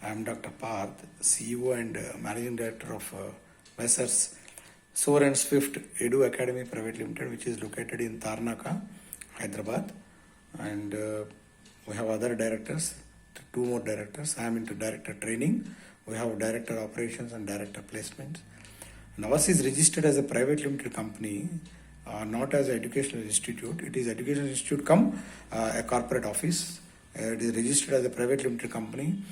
I am Dr. Parth, CEO and Managing Director of Messrs. Soar and Swift Edu Academy Private Limited, which is located in Tarnaka, Hyderabad. And we have other directors, two more directors. I am into director training. We have director operations and director placements. And ours is registered as a private limited company, not as an educational institute. It is educational institute come a corporate office. It is registered as a private limited company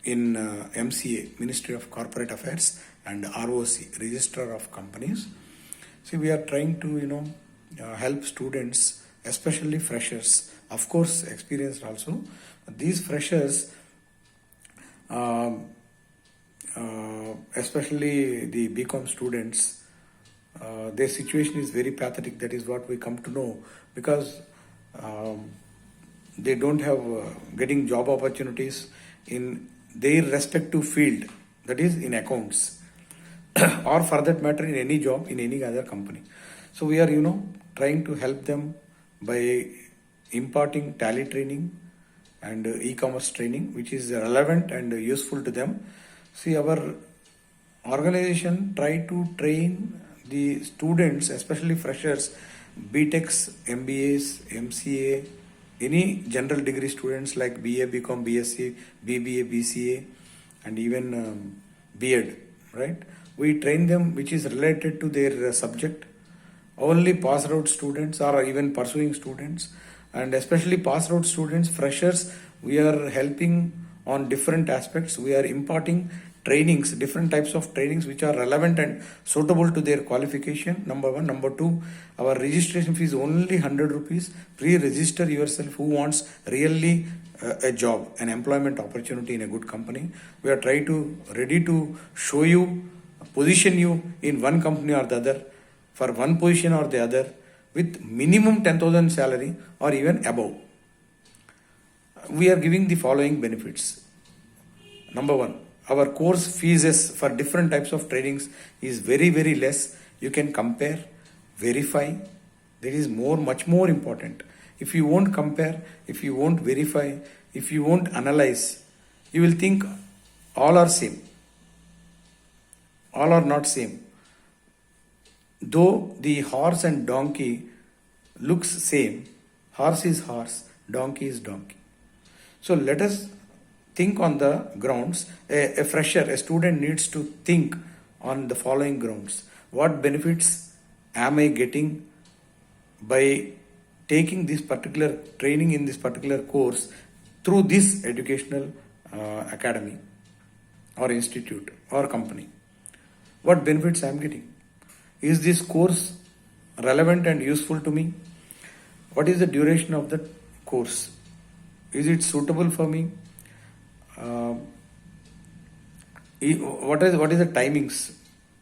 in MCA, Ministry of Corporate Affairs, and ROC, Registrar of Companies. See, we are trying to help students, especially freshers, of course experienced also. These freshers, especially the BCom students, their situation is very pathetic. That is what we come to know, because they don't have getting job opportunities in their respective field, that is in accounts or for that matter in any job in any other company. So we are trying to help them by imparting tally training and e-commerce training, which is relevant and useful to them. See, our organization try to train the students, especially freshers, BTechs, MBAs, MCA, any general degree students like BA, BCom, BSc, BBA, BCA, and even B.Ed, right? We train them which is related to their subject. Only pass out students or even pursuing students, and especially pass out students, freshers, we are helping on different aspects. We are imparting trainings, different types of trainings which are relevant and suitable to their qualification. Number one. Number two, our registration fee is only 100 rupees. Pre-register yourself who wants really a job, an employment opportunity in a good company. We are ready to show you, position you in one company or the other, for one position or the other, with minimum 10,000 salary or even above. We are giving the following benefits. Number one, our course fees for different types of trainings is very, very less. You can compare, verify. That is much more important. If you won't compare, if you won't verify, if you won't analyze, you will think all are same. All are not same. Though the horse and donkey looks same, horse is horse, donkey is donkey. So let us think on the grounds. A fresher, a student needs to think on the following grounds. What benefits am I getting by taking this particular training in this particular course through this educational academy or institute or company? What benefits I am getting? Is this course relevant and useful to me? What is the duration of the course? Is it suitable for me? What is the timings?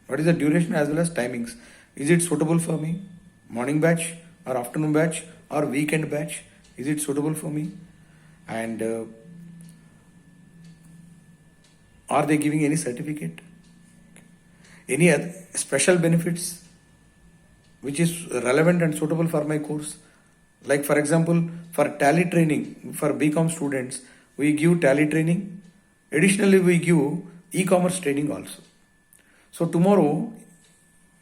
What is the duration as well as timings? Is it suitable for me? Morning batch or afternoon batch or weekend batch? Is it suitable for me? And are they giving any certificate? Any other special benefits which is relevant and suitable for my course? Like for example, for tally training, for BCom students, we give tally training. Additionally, we give e-commerce training also. So tomorrow,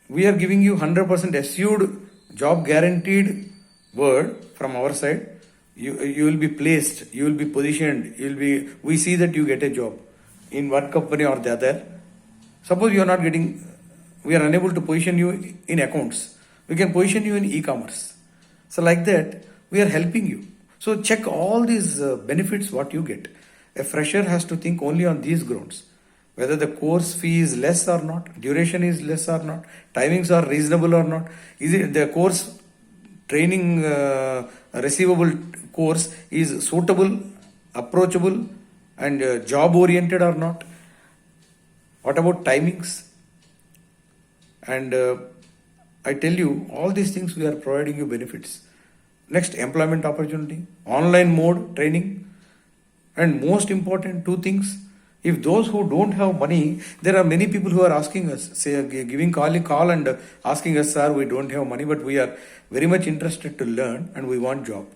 we are giving you 100% assured job guaranteed word from our side. You will be placed, you will be positioned, we see that you get a job in one company or the other. Suppose you are not getting, we are unable to position you in accounts. We can position you in e-commerce. So like that, we are helping you. So check all these benefits what you get. A fresher has to think only on these grounds. Whether the course fee is less or not, duration is less or not, timings are reasonable or not. Is it the course training receivable course is suitable, approachable and job oriented or not? What about timings? And I tell you, all these things we are providing you benefits. Next, employment opportunity, online mode training, and most important, two things. If those who don't have money, there are many people who are asking us, giving call and asking us, sir, we don't have money, but we are very much interested to learn and we want job.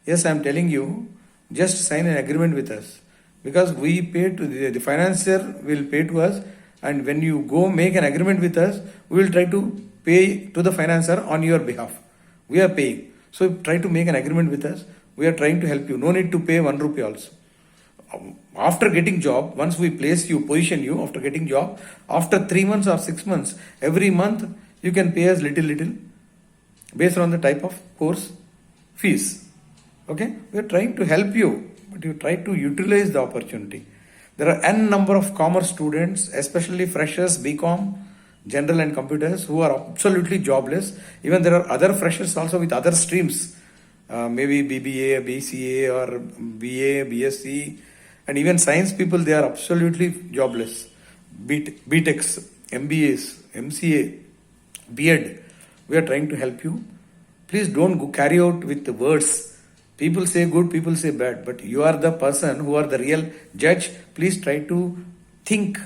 Yes, I am telling you, just sign an agreement with us. because we pay to the financier will pay to us, and when you go make an agreement with us, we will try to pay to the financier on your behalf. We are paying. So try to make an agreement with us. We are trying to help you. No need to pay 1 rupee also. After getting job, once we place you, position you, after getting job, after 3 months or 6 months, every month you can pay us little based on the type of course fees. Okay, we are trying to help you, but you try to utilize the opportunity. There are n number of commerce students, especially freshers, BCom, general and computers, who are absolutely jobless. Even there are other freshers also with other streams, maybe BBA, BCA, or BA, BSc, and even science people. They are absolutely jobless. BTechs, MBAs, MCA, BEd. We are trying to help you. Please don't go carry out with the words. People say good, people say bad, but you are the person who are the real judge. Please try to think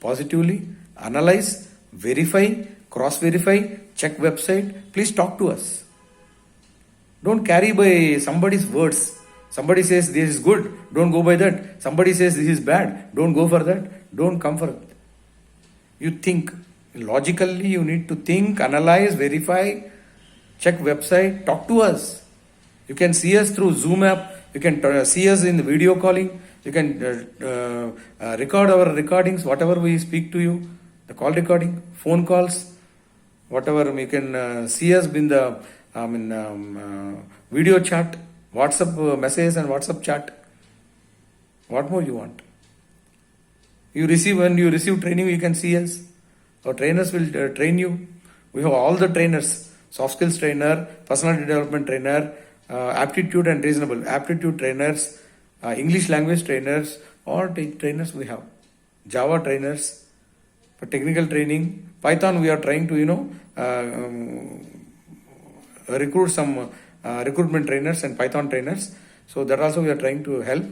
positively, analyze, verify, cross-verify, check website. Please talk to us. Don't carry by somebody's words. Somebody says this is good, don't go by that. Somebody says this is bad, don't go for that. Don't come for it. You think. Logically, you need to think, analyze, verify, check website, talk to us. You can see us through Zoom app. You can see us in the video calling. You can record our recordings, whatever we speak to you, the call recording, phone calls, whatever. You can see us in the video chat, WhatsApp messages and WhatsApp chat. What more you want? When you receive training, you can see us. Our trainers will train you. We have all the trainers: soft skills trainer, personality development trainer, aptitude and reasonable aptitude trainers, English language trainers, all trainers we have. Java trainers for technical training. Python we are trying to recruit some recruitment trainers and Python trainers. So that also we are trying to help.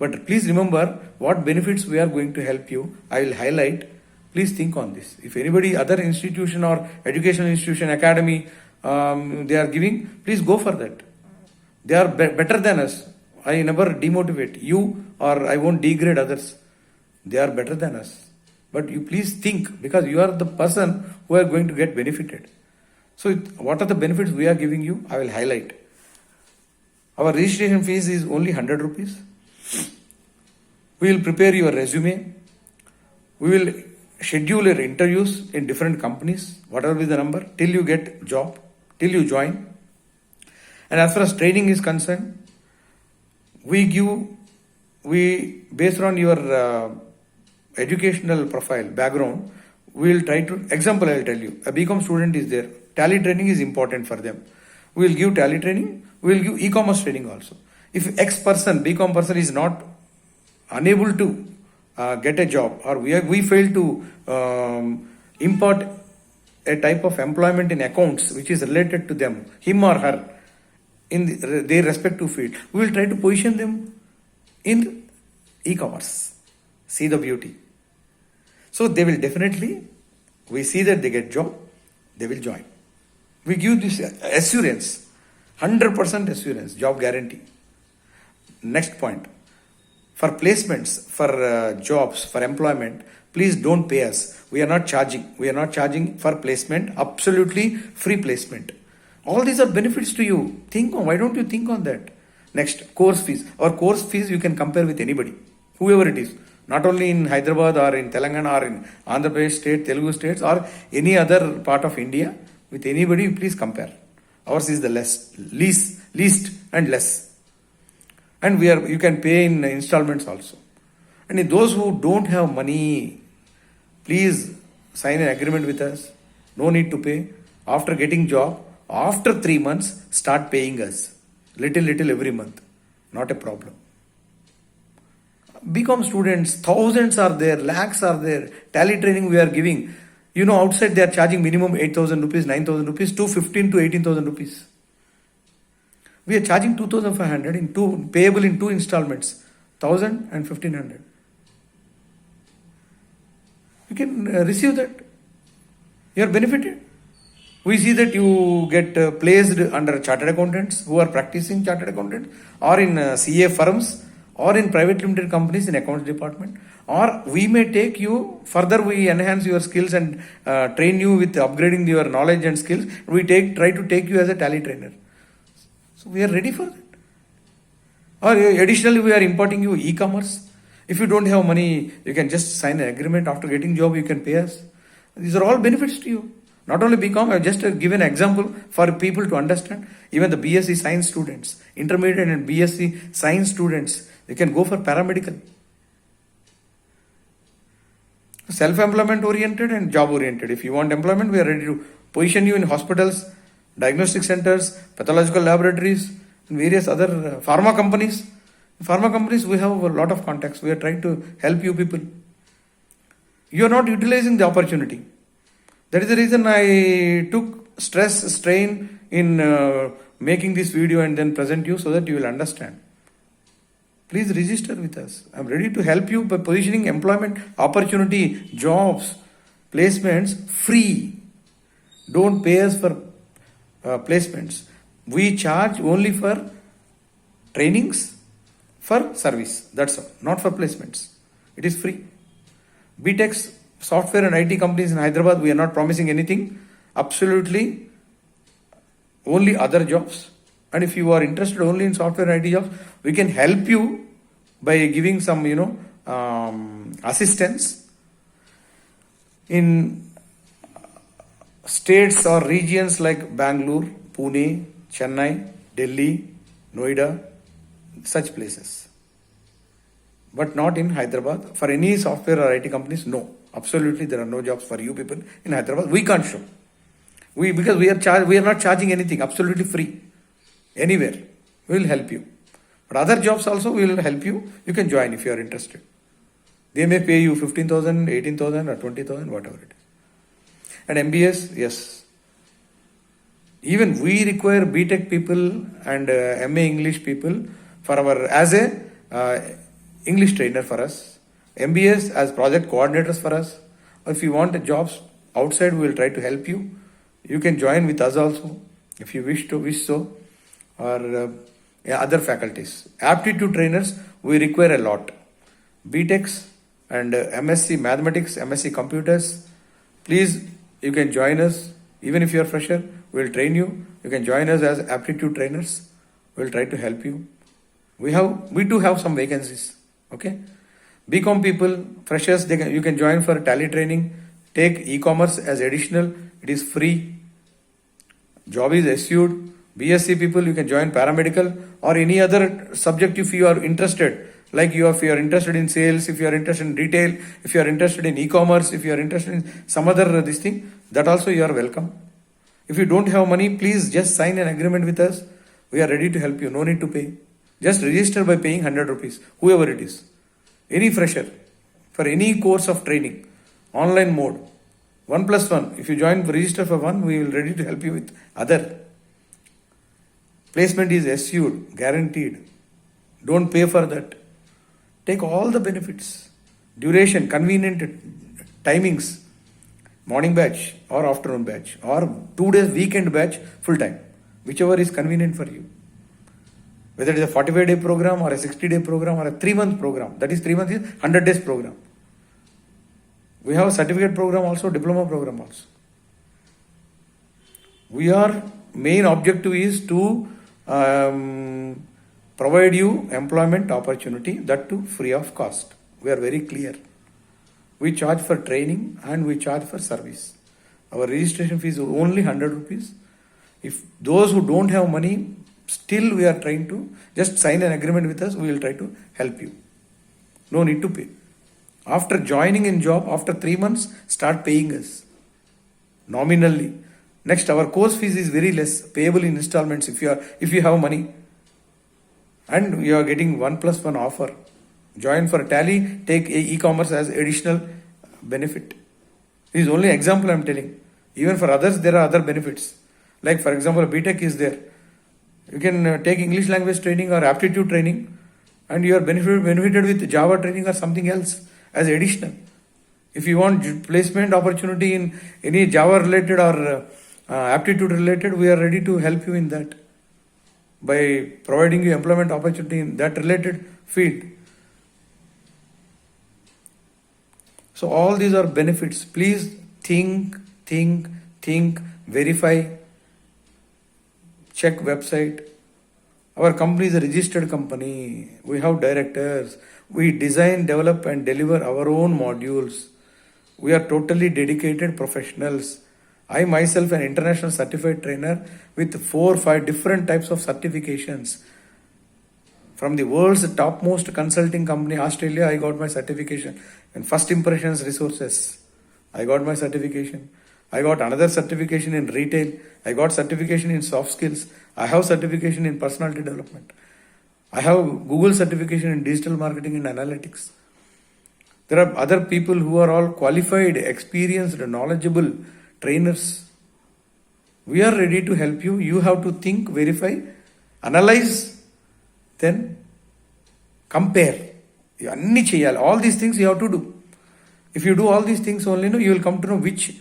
But please remember what benefits we are going to help you. I will highlight. Please think on this. If anybody, other institution or educational institution, academy, they are giving, please go for that. They are better than us. I never demotivate you, or I won't degrade others. They are better than us. But you please think, because you are the person who are going to get benefited. So what are the benefits we are giving you? I will highlight. Our registration fees is only 100 rupees. We will prepare your resume. We will schedule your interviews in different companies, whatever be the number, till you get job, till you join. And as far as training is concerned, we based on your educational profile, background, we will try to, example I will tell you, a BCom student is there, Tally training is important for them. We will give Tally training, we will give e-commerce training also. If X person, BCom person is not unable to get a job, or we fail to import a type of employment in accounts which is related to them, him or her, in their respective field, we will try to position them in e-commerce. See the beauty. So they will definitely, we see that they get job, they will join. We give this assurance, 100% assurance, job guarantee. Next point. For placements, for jobs, for employment, please don't pay us. We are not charging. We are not charging for placement. Absolutely free placement. All these are benefits to you. Think on. Why don't you think on that? Next, course fees. Our course fees you can compare with anybody, whoever it is. Not only in Hyderabad or in Telangana or in Andhra Pradesh state, Telugu states, or any other part of India. With anybody, please compare. Ours is the least and less. And you can pay in installments also. And if those who don't have money, please sign an agreement with us. No need to pay. After getting job, after 3 months, start paying us. Little every month. Not a problem. BCom students, thousands are there, lakhs are there. Tally training we are giving. Outside they are charging minimum 8,000 rupees, 9,000 rupees, to 15 to 18,000 rupees. We are charging 2,500 payable in 2 installments, 1,000 and 1,500. You can receive that. You are benefited. We see that you get placed under chartered accountants who are practicing chartered accountants, or in CA firms, or in private limited companies in accounts department. Or we may take you further, we enhance your skills and train you with upgrading your knowledge and skills. We try to take you as a tally trainer. So we are ready for that. Or additionally, we are importing you e-commerce. If you don't have money, you can just sign an agreement. After getting job, you can pay us. These are all benefits to you. Not only BCom, I have just given an example for people to understand. Even the BSc science students, intermediate and BSc science students, they can go for paramedical. Self-employment oriented and job oriented. If you want employment, we are ready to position you in hospitals, diagnostic centers, pathological laboratories, and various other pharma companies. In pharma companies, we have a lot of contacts. We are trying to help you people. You are not utilizing the opportunity. That is the reason I took strain in making this video and then present you so that you will understand. Please register with us. I am ready to help you by positioning employment, opportunity, jobs, placements free. Don't pay us for placements. We charge only for trainings, for service. That's all. Not for placements. It is free. BTech's software and IT companies in Hyderabad, we are not promising anything. Absolutely only other jobs. And if you are interested only in software and IT jobs, we can help you by giving some, assistance in states or regions like Bangalore, Pune, Chennai, Delhi, Noida, such places. But not in Hyderabad. For any software or IT companies, no. Absolutely, there are no jobs for you people in Hyderabad. We can't show. Because we are not charging anything. Absolutely free. Anywhere. We will help you. But other jobs also we will help you. You can join if you are interested. They may pay you 15,000, 18,000 or 20,000, whatever it is. And MBS, yes. Even we require BTech people and MA English people for as a English trainer for us. MBS as project coordinators for us. Or if you want jobs outside, we will try to help you. You can join with us also if you wish so. Or other faculties. Aptitude trainers, we require a lot. BTechs and MSc Mathematics, MSc Computers. Please, you can join us. Even if you are fresher, we will train you. You can join us as aptitude trainers. We will try to help you. We do have some vacancies. Okay. BCom people, freshers, you can join for tally training. Take e-commerce as additional. It is free. Job is assured. BSc people, you can join paramedical or any other subject if you are interested. Like if you are interested in sales, if you are interested in retail, if you are interested in e-commerce, if you are interested in some other this thing, that also you are welcome. If you don't have money, please just sign an agreement with us. We are ready to help you. No need to pay. Just register by paying 100 rupees, whoever it is. Any fresher, for any course of training, online mode, 1+1. If you register for one, we will ready to help you with other. Placement is assured, guaranteed. Don't pay for that. Take all the benefits. Duration, convenient timings, morning batch or afternoon batch or 2 days weekend batch, full time, whichever is convenient for you. Whether it is a 45-day program or a 60-day program or a 3-month program. That is 3 months is 100 days program. We have a certificate program also, diploma program also. Our main objective is to provide you employment opportunity, that too free of cost. We are very clear. We charge for training and we charge for service. Our registration fees is only 100 rupees. If those who don't have money, still we are trying to just sign an agreement with us. We will try to help you. No need to pay. After joining in job, after 3 months, start paying us nominally. Next, our course fees is very less, payable in installments if you have money. And you are getting 1+1 offer. Join for Tally, take e-commerce as additional benefit. This is only example I am telling. Even for others, there are other benefits. Like for example, BTech is there. You can take English language training or aptitude training, and you are benefited with Java training or something else as additional. If you want placement opportunity in any Java related or aptitude related, we are ready to help you in that by providing you employment opportunity in that related field. So all these are benefits. Please think, verify, check website. Our company is a registered company. We have directors. We design, develop and deliver our own modules. We are totally dedicated professionals. I myself an international certified trainer with 4 or 5 different types of certifications. From the world's topmost consulting company, Australia, I got my certification. And First Impressions Resources, I got my certification. I got another certification in retail. I got certification in soft skills. I have certification in personality development. I have Google certification in digital marketing and analytics. There are other people who are all qualified, experienced, knowledgeable trainers. We are ready to help you. You have to think, verify, analyze, then compare. All these things you have to do. If you do all these things only, you will come to know which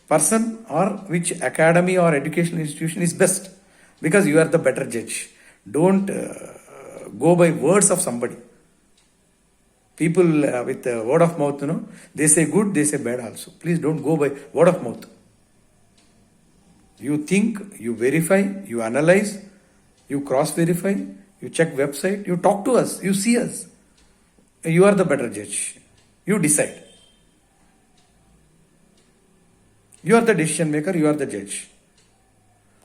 person or which academy or educational institution is best, because you are the better judge. Don't go by words of somebody. People with word of mouth, they say good, they say bad also. Please don't go by word of mouth. You think, you verify, you analyze, you cross-verify, you check website, you talk to us, you see us. You are the better judge. You decide. You are the decision maker, you are the judge.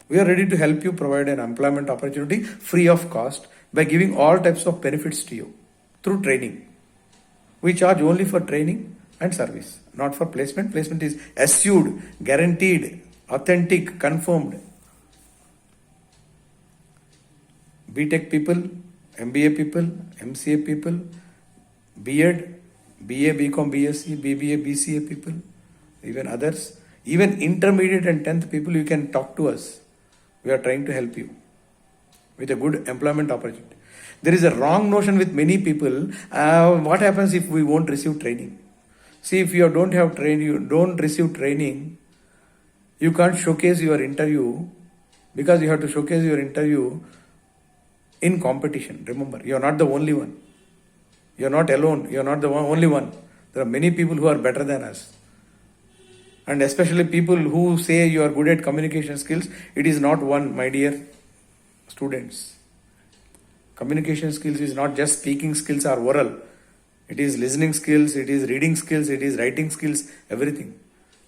We are ready to help you provide an employment opportunity free of cost by giving all types of benefits to you through training. We charge only for training and service, not for placement. Placement is assured, guaranteed, authentic, confirmed. BTech people, MBA people, MCA people, B.Ed, BA, BCom, BSc, BBA, BCA people, even others, even intermediate and 10th people, you can talk to us. We are trying to help you with a good employment opportunity. There is a wrong notion with many people. What happens if we won't receive training? See, if you don't have training, you don't receive training, you can't showcase your interview, because you have to showcase your interview in competition. Remember, you are not the only one. You are not alone. You are not the only one. There are many people who are better than us. And especially people who say you are good at communication skills. It is not one, my dear students. Communication skills is not just speaking skills or oral. It is listening skills, it is reading skills, it is writing skills, everything.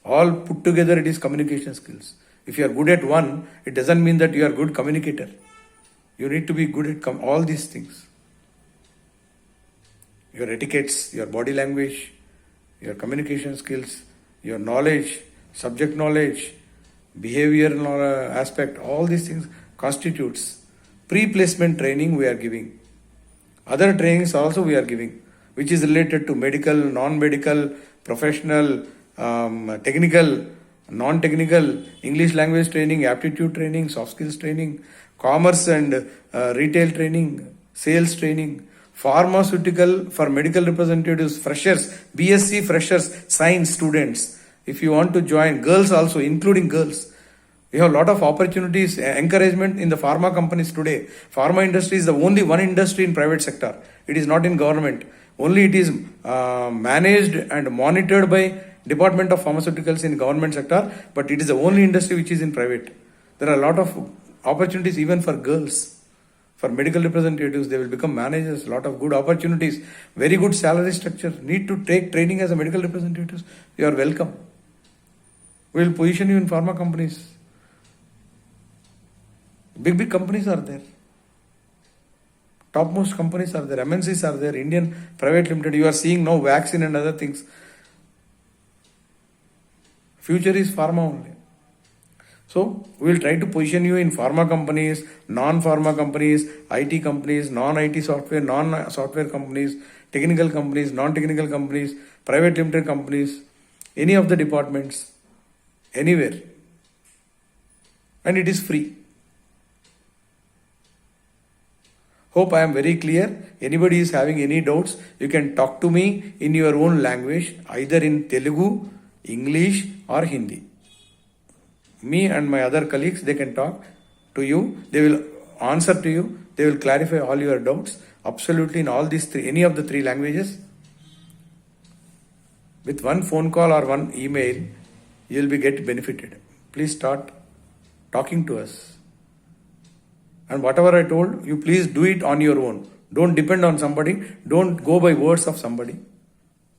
All put together, it is communication skills. If you are good at one, it doesn't mean that you are a good communicator. You need to be good at all these things. Your etiquettes, your body language, your communication skills, your knowledge, subject knowledge, behavioral aspect, all these things constitutes pre-placement training we are giving. Other trainings also we are giving, which is related to medical, non-medical, professional, technical, non-technical, English language training, aptitude training, soft skills training, commerce and retail training, sales training, pharmaceutical for medical representatives, freshers, BSc freshers, science students. If you want to join, girls also, including girls. We have a lot of opportunities, encouragement in the pharma companies today. Pharma industry is the only one industry in private sector. It is not in government. Only it is managed and monitored by Department of Pharmaceuticals in government sector, but it is the only industry which is in private. There are a lot of opportunities even for girls. For medical representatives, they will become managers, a lot of good opportunities, very good salary structure. Need to take training as a medical representative, you are welcome. We will position you in pharma companies. Big companies are there. Topmost companies are there. MNCs are there. Indian Private Limited. You are seeing now vaccine and other things. Future is pharma only. So, we will try to position you in pharma companies, non-pharma companies, IT companies, non-IT software, non-software companies, technical companies, non-technical companies, private limited companies, any of the departments, anywhere. And it is free. Hope I am very clear. Anybody is having any doubts, you can talk to me in your own language, either in Telugu, English or Hindi. me and my other colleagues, they can talk to you. They will answer to you. They will clarify all your doubts. Absolutely in all these three, any of the three languages. With one phone call or one email, you will be get benefited. Please start talking to us. And whatever I told you, please do it on your own. Don't depend on somebody. Don't go by words of somebody.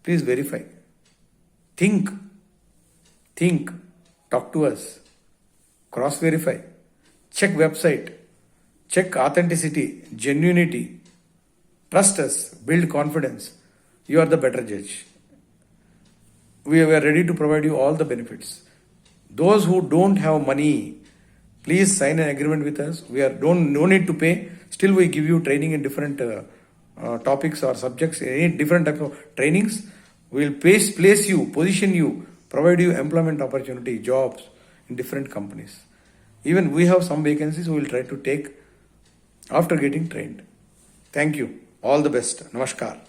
Please verify. Think. Talk to us. Cross verify. Check website. Check authenticity, genuinity. Trust us. Build confidence. You are the better judge. We are ready to provide you all the benefits. Those who don't have money, please sign an agreement with us. No need to pay. Still, we give you training in different topics or subjects, any different type of trainings. We will place you, position you, provide you employment opportunity, jobs in different companies. Even we have some vacancies we will try to take after getting trained. Thank you. All the best. Namaskar.